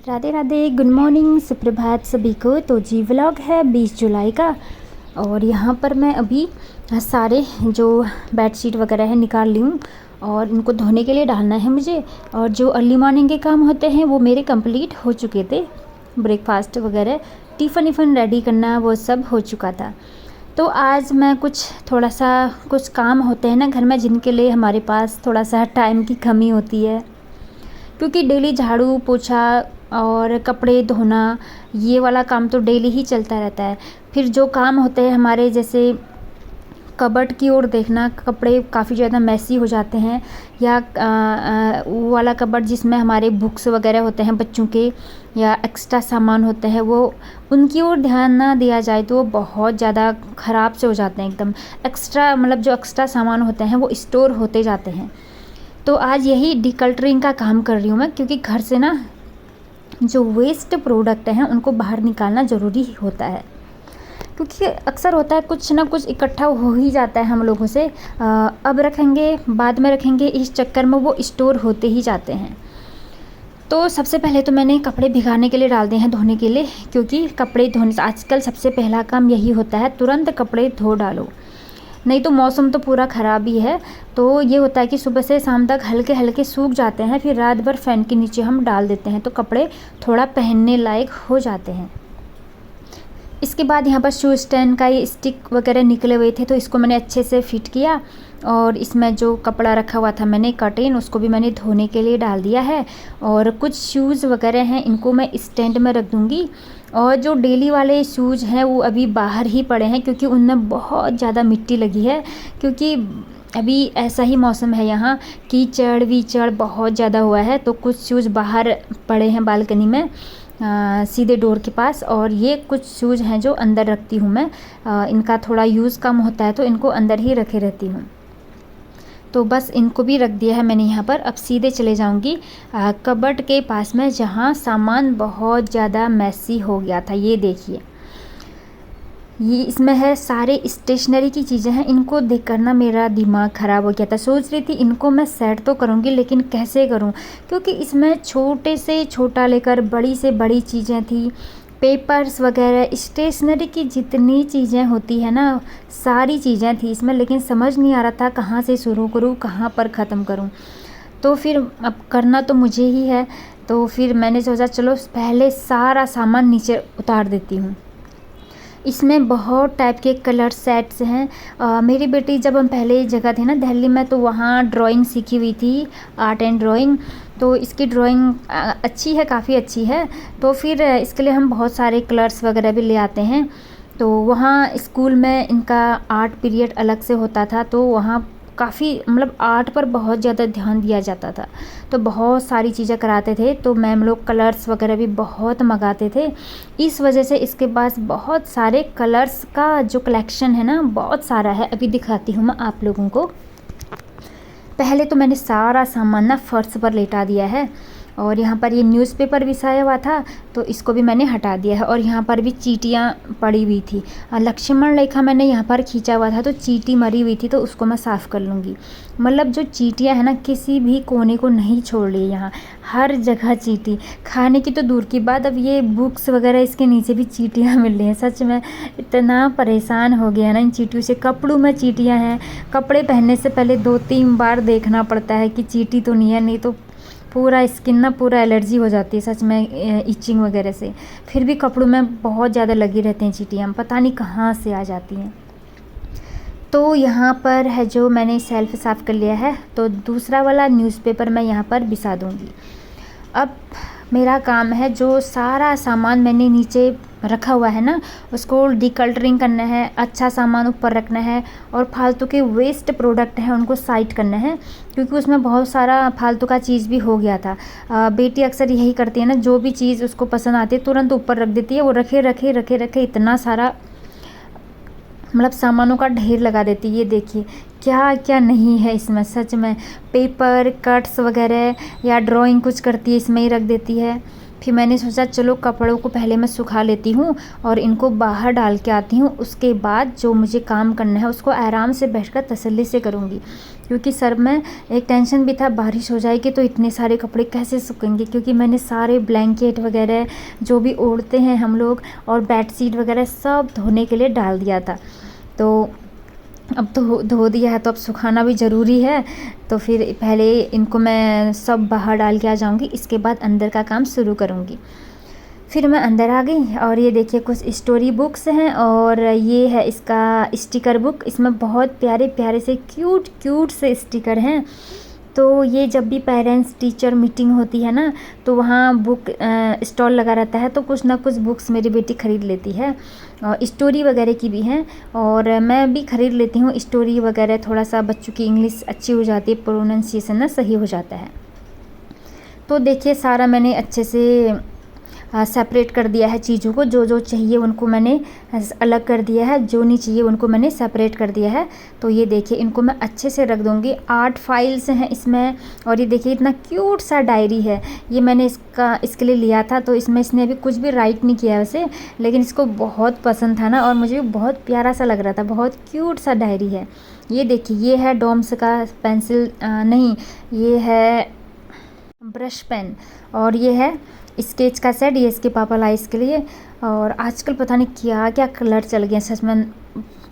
Radhe Radhe, good morning, सुप्रभात सभी को। तो जी व्लॉग है 20 जुलाई का और यहाँ पर मैं अभी सारे जो बेडशीट वगैरह है निकाल ली हूँ और इनको धोने के लिए डालना है मुझे। और जो अर्ली मॉर्निंग के काम होते हैं वो मेरे कंप्लीट हो चुके थे। ब्रेकफास्ट वगैरह, टिफ़न इफ़न रेडी करना वो सब हो चुका था। तो आज मैं कुछ काम होते हैं ना घर में जिनके लिए हमारे पास थोड़ा सा टाइम की कमी होती है, क्योंकि डेली झाड़ू पोछा और कपड़े धोना ये वाला काम तो डेली ही चलता रहता है। फिर जो काम होते हैं हमारे, जैसे कबर्ड की ओर देखना, कपड़े काफ़ी ज़्यादा मैसी हो जाते हैं, या वो वाला कबर्ड जिसमें हमारे बुक्स वगैरह होते हैं बच्चों के या एक्स्ट्रा सामान होते हैं, वो उनकी ओर ध्यान ना दिया जाए तो वो बहुत ज़्यादा ख़राब से हो जाते हैं एकदम। एक्स्ट्रा मतलब जो एक्स्ट्रा सामान होते हैं वो स्टोर होते जाते हैं। तो आज यही डिकल्टरिंग का काम कर रही हूँ मैं, क्योंकि घर से ना जो वेस्ट प्रोडक्ट हैं उनको बाहर निकालना ज़रूरी होता है। क्योंकि अक्सर होता है कुछ ना कुछ इकट्ठा हो ही जाता है हम लोगों से, अब रखेंगे बाद में रखेंगे, इस चक्कर में वो स्टोर होते ही जाते हैं। तो सबसे पहले तो मैंने कपड़े भिगाने के लिए डाल दिए हैं धोने के लिए, क्योंकि कपड़े धोने से आजकल सबसे पहला काम यही होता है, तुरंत कपड़े धो डालो, नहीं तो मौसम तो पूरा ख़राब ही है। तो ये होता है कि सुबह से शाम तक हल्के हल्के सूख जाते हैं, फिर रात भर फ़ैन के नीचे हम डाल देते हैं तो कपड़े थोड़ा पहनने लायक हो जाते हैं। इसके बाद यहाँ पर शू स्टैंड का ये स्टिक वगैरह निकले हुए थे तो इसको मैंने अच्छे से फिट किया, और इसमें जो कपड़ा रखा हुआ था मैंने कर्टेन, उसको भी मैंने धोने के लिए डाल दिया है। और कुछ शूज़ वगैरह हैं इनको मैं स्टैंड में रख दूँगी, और जो डेली वाले शूज़ हैं वो अभी बाहर ही पड़े हैं क्योंकि उनमें बहुत ज़्यादा मिट्टी लगी है। क्योंकि अभी ऐसा ही मौसम है, यहाँ कीचड़ वीचड़ बहुत ज़्यादा हुआ है, तो कुछ शूज़ बाहर पड़े हैं बालकनी में सीधे डोर के पास, और ये कुछ शूज़ हैं जो अंदर रखती हूँ मैं। इनका थोड़ा यूज़ कम होता है तो इनको अंदर ही रखे रहती हूँ। तो बस इनको भी रख दिया है मैंने यहाँ पर। अब सीधे चले जाऊँगी कबर्ड के पास में जहाँ सामान बहुत ज़्यादा मैसी हो गया था। ये देखिए, ये इसमें है सारे स्टेशनरी की चीज़ें हैं। इनको देख कर ना मेरा दिमाग ख़राब हो गया था। सोच रही थी इनको मैं सेट तो करूँगी, लेकिन कैसे करूँ, क्योंकि इसमें छोटे से छोटा लेकर बड़ी से बड़ी चीज़ें थी, पेपर्स वगैरह, स्टेशनरी की जितनी चीज़ें होती है ना सारी चीज़ें थी इसमें, लेकिन समझ नहीं आ रहा था कहाँ से शुरू करूँ कहाँ पर ख़त्म करूँ। तो फिर अब करना तो मुझे ही है, तो फिर मैंने सोचा चलो पहले सारा सामान नीचे उतार देती हूँ। इसमें बहुत टाइप के कलर सेट्स हैं। मेरी बेटी, जब हम पहले जगह थे ना दिल्ली में, तो वहाँ ड्राइंग सीखी हुई थी, आर्ट एंड ड्राइंग, तो इसकी ड्राइंग अच्छी है, काफ़ी अच्छी है। तो फिर इसके लिए हम बहुत सारे कलर्स वगैरह भी ले आते हैं। तो वहाँ स्कूल में इनका आर्ट पीरियड अलग से होता था, तो वहाँ काफ़ी मतलब आर्ट पर बहुत ज़्यादा ध्यान दिया जाता था, तो बहुत सारी चीज़ें कराते थे। तो मैम लोग कलर्स वगैरह भी बहुत मंगाते थे, इस वजह से इसके पास बहुत सारे कलर्स का जो कलेक्शन है ना बहुत सारा है। अभी दिखाती हूँ मैं आप लोगों को। पहले तो मैंने सारा सामान ना फर्श पर लेटा दिया है, और यहाँ पर ये न्यूज़पेपर बिछाया हुआ था तो इसको भी मैंने हटा दिया है। और यहाँ पर भी चींटियाँ पड़ी हुई थी, लक्ष्मण रेखा मैंने यहाँ पर खींचा हुआ था तो चींटी मरी हुई थी, तो उसको मैं साफ़ कर लूँगी। मतलब जो चींटियाँ हैं ना किसी भी कोने को नहीं छोड़ रही, यहाँ हर जगह चींटी, खाने की तो दूर की बात, अब ये बुक्स वगैरह इसके नीचे भी चींटियाँ मिल रही हैं। सच में इतना परेशान हो गया ना इन चींटियों से। कपड़ों में चींटियाँ हैं, कपड़े पहनने से पहले 2-3 बार देखना पड़ता है कि चींटी तो नहीं है, नहीं तो पूरा स्किन ना पूरा एलर्जी हो जाती है सच में इचिंग वगैरह से। फिर भी कपड़ों में बहुत ज़्यादा लगी रहती हैं चींटियाँ, पता नहीं कहाँ से आ जाती हैं। तो यहाँ पर है जो मैंने सेल्फ साफ़ कर लिया है, तो दूसरा वाला न्यूज़पेपर मैं यहाँ पर बिछा दूँगी। अब मेरा काम है जो सारा सामान मैंने नीचे रखा हुआ है ना उसको डिकल्टरिंग करना है, अच्छा सामान ऊपर रखना है, और फालतू के वेस्ट प्रोडक्ट हैं उनको साइड करना है, क्योंकि उसमें बहुत सारा फालतू का चीज़ भी हो गया था। बेटी अक्सर यही करती है ना, जो भी चीज़ उसको पसंद आती है तुरंत ऊपर रख देती है, वो रखे रखे रखे रखे इतना सारा मतलब सामानों का ढेर लगा देती है। ये देखिए क्या क्या नहीं है इसमें, सच में पेपर कट्स वगैरह या ड्राइंग कुछ करती है इसमें ही रख देती है। फिर मैंने सोचा चलो कपड़ों को पहले मैं सुखा लेती हूँ और इनको बाहर डाल के आती हूँ, उसके बाद जो मुझे काम करना है उसको आराम से बैठकर तसल्ली से करूँगी। क्योंकि सर में एक टेंशन भी था, बारिश हो जाएगी तो इतने सारे कपड़े कैसे सूखेंगे, क्योंकि मैंने सारे ब्लैंकेट वगैरह जो भी ओढ़ते हैं हम लोग और बेडशीट वगैरह सब धोने के लिए डाल दिया था। तो अब तो धो दिया है तो अब सुखाना भी ज़रूरी है। तो फिर पहले इनको मैं सब बाहर डाल के आ जाऊँगी, इसके बाद अंदर का काम शुरू करूँगी। फिर मैं अंदर आ गई और ये देखिए कुछ स्टोरी बुक्स हैं और ये है इसका स्टिकर बुक। इसमें बहुत प्यारे प्यारे से क्यूट क्यूट से स्टिकर हैं। तो ये जब भी पेरेंट्स टीचर मीटिंग होती है ना, तो वहाँ बुक स्टॉल लगा रहता है, तो कुछ ना कुछ बुक्स मेरी बेटी ख़रीद लेती है और स्टोरी वगैरह की भी हैं और मैं भी ख़रीद लेती हूँ स्टोरी वगैरह। थोड़ा सा बच्चों की इंग्लिश अच्छी हो जाती है, प्रोनाउंसिएशन ना सही हो जाता है। तो देखिए सारा मैंने अच्छे से सेपरेट कर दिया है चीज़ों को, जो जो चाहिए उनको मैंने अलग कर दिया है, जो नहीं चाहिए उनको मैंने सेपरेट कर दिया है। तो ये देखिए इनको मैं अच्छे से रख दूँगी। 8 फाइल्स हैं इसमें और ये देखिए इतना क्यूट सा डायरी है। ये मैंने इसके लिए लिया था, तो इसमें इसने अभी कुछ भी राइट नहीं किया वैसे, लेकिन इसको बहुत पसंद था ना और मुझे बहुत प्यारा सा लग रहा था। बहुत क्यूट सा डायरी है। ये देखिए ये है डॉम्स का पेंसिल, नहीं ये है ब्रश पेन और ये है स्केच का सेट, ये इसके पापा लाए इसके लिए। और आजकल पता नहीं क्या क्या कलर चल गए, सच में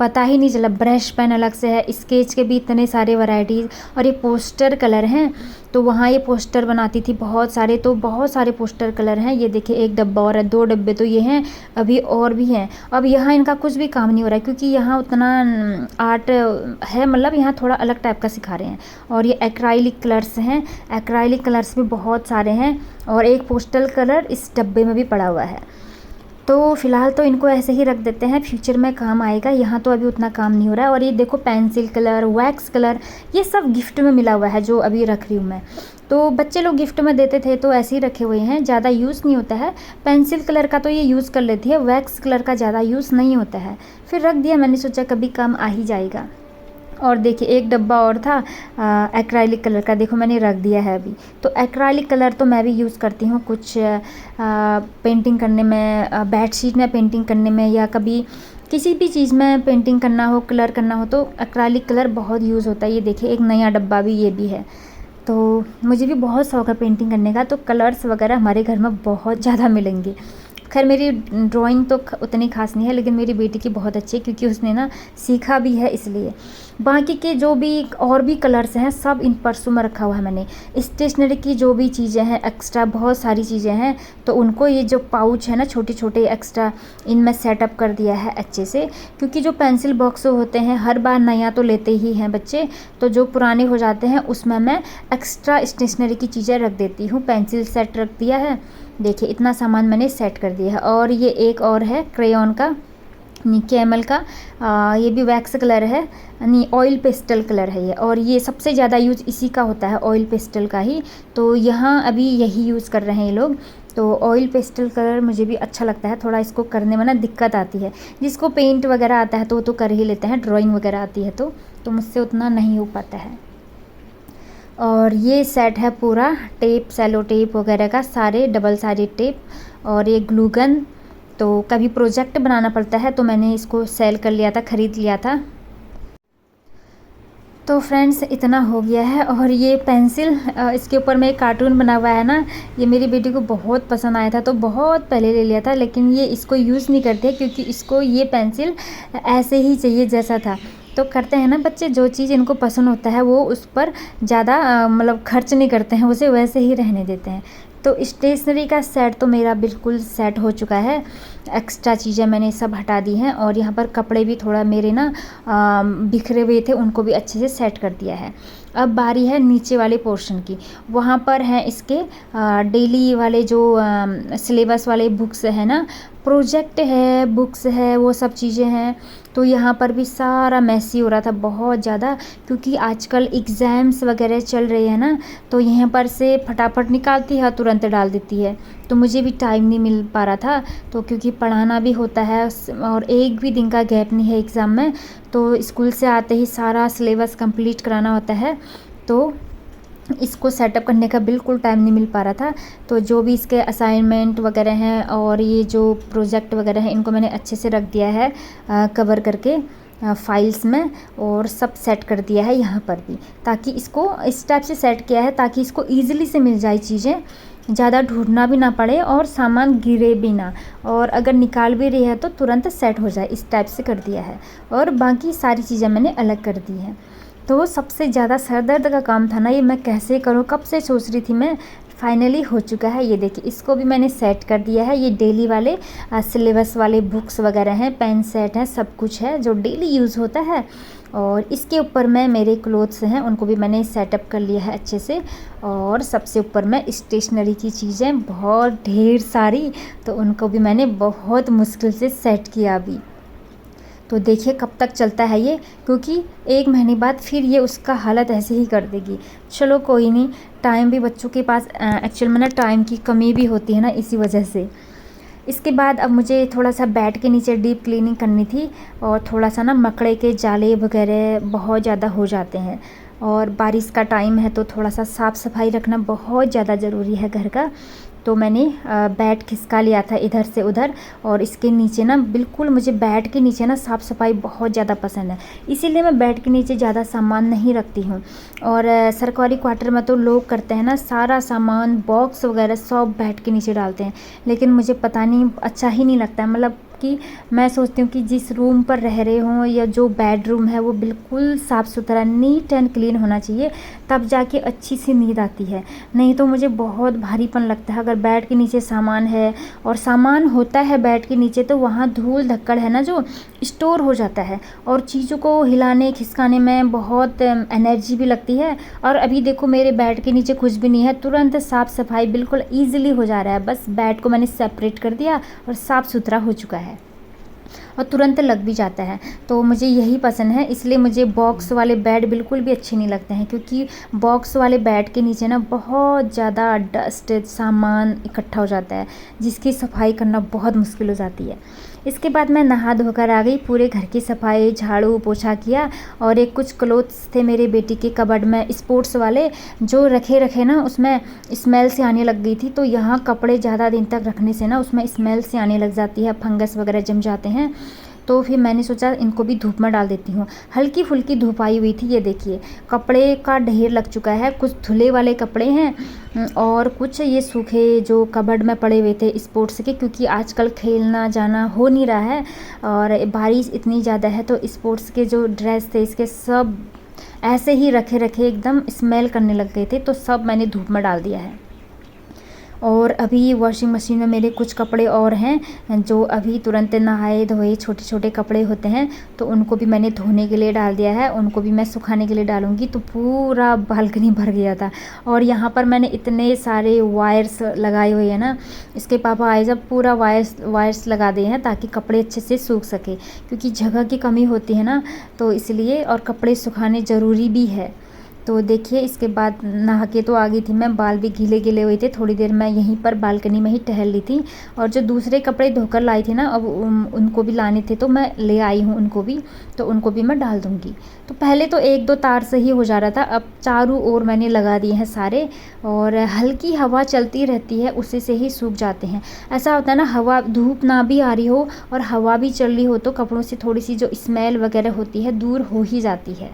पता ही नहीं चला। ब्रश पेन अलग से है, स्केच के भी इतने सारे वैरायटीज़ और ये पोस्टर कलर हैं। तो वहाँ ये पोस्टर बनाती थी बहुत सारे, तो बहुत सारे पोस्टर कलर हैं। ये देखिए एक डब्बा और है, 2 डब्बे तो ये हैं, अभी और भी हैं। अब यहाँ इनका कुछ भी काम नहीं हो रहा है क्योंकि यहाँ उतना आर्ट है, मतलब यहाँ थोड़ा अलग टाइप का सिखा रहे हैं। और ये एक्राइलिक कलर्स हैं, एक्राइलिक कलर्स भी बहुत सारे हैं और एक पोस्टल कलर इस डब्बे में भी पड़ा हुआ है। तो फ़िलहाल तो इनको ऐसे ही रख देते हैं, फ्यूचर में काम आएगा। यहाँ तो अभी उतना काम नहीं हो रहा है। और ये देखो पेंसिल कलर, वैक्स कलर, ये सब गिफ्ट में मिला हुआ है जो अभी रख रही हूँ मैं। तो बच्चे लोग गिफ्ट में देते थे तो ऐसे ही रखे हुए हैं, ज़्यादा यूज़ नहीं होता है। पेंसिल कलर का तो ये यूज़ कर लेती है, वैक्स कलर का ज़्यादा यूज़ नहीं होता है। फिर रख दिया, मैंने सोचा कभी काम आ ही जाएगा। और देखिए एक डब्बा और था एक्राइलिक कलर का, देखो मैंने रख दिया है अभी। तो एक्राइलिक कलर तो मैं भी यूज़ करती हूँ कुछ पेंटिंग करने में, बेडशीट में पेंटिंग करने में, या कभी किसी भी चीज़ में पेंटिंग करना हो, कलर करना हो, तो एक्राइलिक कलर बहुत यूज़ होता है। ये देखिए एक नया डब्बा भी ये भी है। तो मुझे भी बहुत शौक है पेंटिंग करने का, तो कलर्स वगैरह हमारे घर में बहुत ज़्यादा मिलेंगे। खैर मेरी ड्राइंग तो उतनी खास नहीं है, लेकिन मेरी बेटी की बहुत अच्छी है क्योंकि उसने ना सीखा भी है इसलिए। बाकी के जो भी और भी कलर्स हैं सब इन पर्सों में रखा हुआ है मैंने। स्टेशनरी की जो भी चीज़ें हैं एक्स्ट्रा, बहुत सारी चीज़ें हैं, तो उनको ये जो पाउच है ना छोटे छोटे एक्स्ट्रा, इनमें सेटअप कर दिया है अच्छे से। क्योंकि जो पेंसिल बॉक्स होते हैं हर बार नया तो लेते ही हैं बच्चे, तो जो पुराने हो जाते हैं उसमें मैं एक्स्ट्रा स्टेशनरी की चीज़ें रख देती हूँ। पेंसिल सेट रख दिया है, देखिए इतना सामान मैंने सेट कर दिया है। और ये एक और है क्रेयॉन का, कैमल का, ये भी वैक्स कलर है, नहीं ऑयल पेस्टल कलर है ये। और ये सबसे ज़्यादा यूज़ इसी का होता है, ऑयल पेस्टल का ही। तो यहाँ अभी यही यूज़ कर रहे हैं ये लोग। तो ऑयल पेस्टल कलर मुझे भी अच्छा लगता है, थोड़ा इसको करने में ना दिक्कत आती है। जिसको पेंट वगैरह आता है तो वो तो कर ही लेते हैं, ड्राइंग वगैरह आती है तो मुझसे उतना नहीं हो पाता है। और ये सेट है पूरा टेप, सेलो टेप वगैरह का, सारे डबल साइडेड टेप और ये ग्लू गन। तो कभी प्रोजेक्ट बनाना पड़ता है तो मैंने इसको सेल कर लिया था, ख़रीद लिया था। तो फ्रेंड्स इतना हो गया है। और ये पेंसिल, इसके ऊपर में एक कार्टून बना हुआ है ना, ये मेरी बेटी को बहुत पसंद आया था तो बहुत पहले ले लिया था, लेकिन ये इसको यूज़ नहीं करते क्योंकि इसको ये पेंसिल ऐसे ही चाहिए जैसा था। तो करते हैं ना बच्चे, जो चीज़ इनको पसंद होता है वो उस पर ज़्यादा मतलब खर्च नहीं करते हैं, उसे वैसे ही रहने देते हैं। तो स्टेशनरी का सेट तो मेरा बिल्कुल सेट हो चुका है। एक्स्ट्रा चीज़ें मैंने सब हटा दी हैं और यहाँ पर कपड़े भी थोड़ा मेरे ना बिखरे हुए थे, उनको भी अच्छे से सेट कर दिया है। अब बारी है नीचे वाले पोर्शन की। वहाँ पर हैं इसके डेली वाले जो सिलेबस वाले बुक्स है ना, प्रोजेक्ट है, बुक्स है, वो सब चीज़ें हैं। तो यहाँ पर भी सारा मैसी हो रहा था बहुत ज़्यादा, क्योंकि आजकल एग्ज़ाम्स वगैरह चल रहे हैं ना, तो यहाँ पर से फटाफट निकालती है तुरंत डाल देती है। तो मुझे भी टाइम नहीं मिल पा रहा था, तो क्योंकि पढ़ाना भी होता है और एक भी दिन का गैप नहीं है एग्ज़ाम में, तो स्कूल से आते ही सारा सिलेबस कंप्लीट कराना होता है, तो इसको सेटअप करने का बिल्कुल टाइम नहीं मिल पा रहा था। तो जो भी इसके असाइनमेंट वगैरह हैं और ये जो प्रोजेक्ट वगैरह हैं, इनको मैंने अच्छे से रख दिया है कवर करके। फाइल्स में, और सब सेट कर दिया है यहाँ पर भी, ताकि इसको इस टाइप से सेट किया है ताकि इसको ईज़िली से मिल जाए चीज़ें, ज़्यादा ढूंढना भी ना पड़े और सामान गिरे भी ना, और अगर निकाल भी रही है तो तुरंत सेट हो जाए, इस टाइप से कर दिया है। और बाकी सारी चीज़ें मैंने अलग कर दी हैं। तो सबसे ज़्यादा सर दर्द का काम था ना ये, मैं कैसे करूँ, कब से सोच रही थी मैं, फाइनली हो चुका है। ये देखिए, इसको भी मैंने सेट कर दिया है। ये डेली वाले सिलेबस वाले बुक्स वगैरह हैं, पेन सेट हैं, सब कुछ है जो डेली यूज़ होता है। और इसके ऊपर में मेरे क्लोथ्स हैं, उनको भी मैंने सेटअप कर लिया है अच्छे से। और सबसे ऊपर में स्टेशनरी की चीज़ें बहुत ढेर सारी, तो उनको भी मैंने बहुत मुश्किल से सेट किया अभी। तो देखिए कब तक चलता है ये, क्योंकि 1 महीने बाद फिर ये उसका हालत ऐसे ही कर देगी। चलो कोई नहीं, टाइम भी बच्चों के पास एक्चुअल में ना टाइम की कमी भी होती है ना, इसी वजह से। इसके बाद अब मुझे थोड़ा सा बेड के नीचे डीप क्लीनिंग करनी थी, और थोड़ा सा ना मकड़े के जाले वगैरह बहुत ज़्यादा हो जाते हैं, और बारिश का टाइम है तो थोड़ा सा साफ़ सफाई रखना बहुत ज़्यादा ज़रूरी है घर का। तो मैंने बेड खिसका लिया था इधर से उधर, और इसके नीचे ना बिल्कुल मुझे बेड के नीचे ना साफ़ सफाई बहुत ज़्यादा पसंद है, इसीलिए मैं बेड के नीचे ज़्यादा सामान नहीं रखती हूँ। और सरकारी क्वार्टर में तो लोग करते हैं ना, सारा सामान बॉक्स वगैरह सब बेड के नीचे डालते हैं, लेकिन मुझे पता नहीं अच्छा ही नहीं लगता है। मतलब कि मैं सोचती हूँ कि जिस रूम पर रह रहे हों या जो बेडरूम है वो बिल्कुल साफ़ सुथरा नीट एंड क्लीन होना चाहिए, तब जाके अच्छी सी नींद आती है। नहीं तो मुझे बहुत भारीपन लगता है अगर बेड के नीचे सामान है, और सामान होता है बेड के नीचे तो वहाँ धूल धक्कड़ है ना जो स्टोर हो जाता है, और चीज़ों को हिलाने खिसकाने में बहुत एनर्जी भी लगती है। और अभी देखो मेरे बेड के नीचे कुछ भी नहीं है, तुरंत साफ़ सफाई बिल्कुल ईजिली हो जा रहा है। बस बेड को मैंने सेपरेट कर दिया और साफ़ सुथरा हो चुका है, और तुरंत लग भी जाता है। तो मुझे यही पसंद है, इसलिए मुझे बॉक्स वाले बेड बिल्कुल भी अच्छे नहीं लगते हैं, क्योंकि बॉक्स वाले बेड के नीचे ना बहुत ज़्यादा डस्ट सामान इकट्ठा हो जाता है, जिसकी सफाई करना बहुत मुश्किल हो जाती है। इसके बाद मैं नहा धोकर आ गई, पूरे घर की सफाई झाड़ू पोछा किया, और एक कुछ क्लोथ्स थे मेरे बेटी के कबर्ड में स्पोर्ट्स वाले, जो रखे रखे ना उसमें स्मेल से आने लग गई थी। तो यहाँ कपड़े ज़्यादा दिन तक रखने से ना उसमें स्मेल से आने लग जाती है, फंगस वगैरह जम जाते हैं। तो फिर मैंने सोचा इनको भी धूप में डाल देती हूँ। हल्की फुल्की धूप आई हुई थी, ये देखिए कपड़े का ढेर लग चुका है। कुछ धुले वाले कपड़े हैं और कुछ ये सूखे जो कबर्ड में पड़े हुए थे स्पोर्ट्स के, क्योंकि आजकल खेलना जाना हो नहीं रहा है और बारिश इतनी ज़्यादा है, तो स्पोर्ट्स के जो ड्रेस थे इसके सब ऐसे ही रखे रखे एकदम स्मेल करने लग गए थे, तो सब मैंने धूप में डाल दिया है। और अभी वॉशिंग मशीन में मेरे कुछ कपड़े और हैं जो अभी तुरंत नहाए धोए छोटे छोटे कपड़े होते हैं, तो उनको भी मैंने धोने के लिए डाल दिया है, उनको भी मैं सुखाने के लिए डालूंगी। तो पूरा बालकनी भर गया था, और यहाँ पर मैंने इतने सारे वायर्स लगाए हुए हैं ना, इसके पापा आए जब पूरा वायर्स लगा दिए हैं ताकि कपड़े अच्छे से सूख सके, क्योंकि जगह की कमी होती है ना, तो इसलिए, और कपड़े सुखाने ज़रूरी भी है। तो देखिए इसके बाद नहा के तो आ गई थी मैं, बाल भी गीले गीले हुए थे, थोड़ी देर मैं यहीं पर बालकनी में ही टहल ली थी। और जो दूसरे कपड़े धोकर लाई थी ना, अब उनको भी लाने थे तो मैं ले आई हूँ उनको भी, तो उनको भी मैं डाल दूँगी। तो पहले तो 1-2 तार से ही हो जा रहा था, अब चारों ओर मैंने लगा दिए हैं सारे, और हल्की हवा चलती रहती है उसी से ही सूख जाते हैं। ऐसा होता है ना, हवा धूप ना भी आ रही हो और हवा भी चल रही हो तो कपड़ों से थोड़ी सी जो स्मेल वगैरह होती है दूर हो ही जाती है।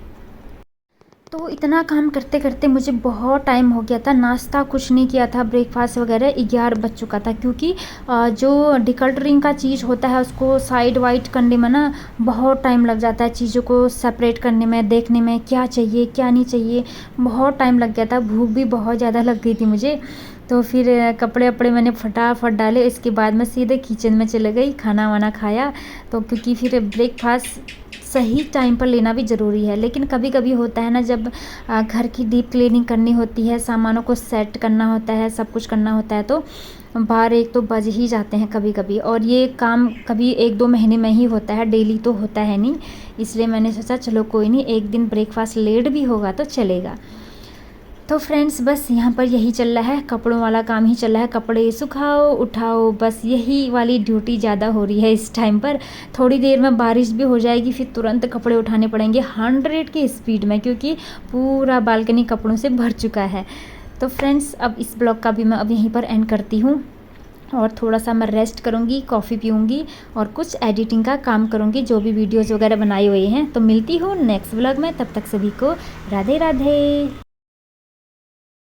तो इतना काम करते करते मुझे बहुत टाइम हो गया था, नाश्ता कुछ नहीं किया था, ब्रेकफास्ट वगैरह 11 बज चुका था, क्योंकि जो डिकल्टरिंग का चीज़ होता है उसको साइड वाइड करने में ना बहुत टाइम लग जाता है, चीज़ों को सेपरेट करने में, देखने में क्या चाहिए क्या नहीं चाहिए, बहुत टाइम लग गया था। भूख भी बहुत ज़्यादा लग गई थी मुझे, तो फिर कपड़े वपड़े मैंने फटाफट डाले। इसके बाद मैं सीधे किचन में चले गई, खाना वाना खाया। तो क्योंकि फिर ब्रेकफास्ट सही टाइम पर लेना भी ज़रूरी है, लेकिन कभी कभी होता है ना, जब घर की डीप क्लीनिंग करनी होती है, सामानों को सेट करना होता है, सब कुछ करना होता है, तो 12-1 तो बज ही जाते हैं कभी कभी। और ये काम कभी 1-2 महीने में ही होता है, डेली तो होता है नहीं, इसलिए मैंने सोचा चलो कोई नहीं, एक दिन ब्रेकफास्ट लेट भी होगा तो चलेगा। तो फ्रेंड्स बस यहाँ पर यही चल रहा है, कपड़ों वाला काम ही चल रहा है, कपड़े सुखाओ उठाओ, बस यही वाली ड्यूटी ज़्यादा हो रही है इस टाइम पर। थोड़ी देर में बारिश भी हो जाएगी, फिर तुरंत कपड़े उठाने पड़ेंगे 100 की स्पीड में, क्योंकि पूरा बालकनी कपड़ों से भर चुका है। तो फ्रेंड्स अब इस ब्लॉग का भी मैं अब यहीं पर एंड करती हूँ। और थोड़ा सा मैं रेस्ट करूँगी, कॉफ़ी पीऊँगी और कुछ एडिटिंग का काम करूँगी, जो भी वीडियोज़ वगैरह बनाई हुई हैं। तो मिलती हूँ नेक्स्ट व्लॉग में, तब तक सभी को राधे राधे।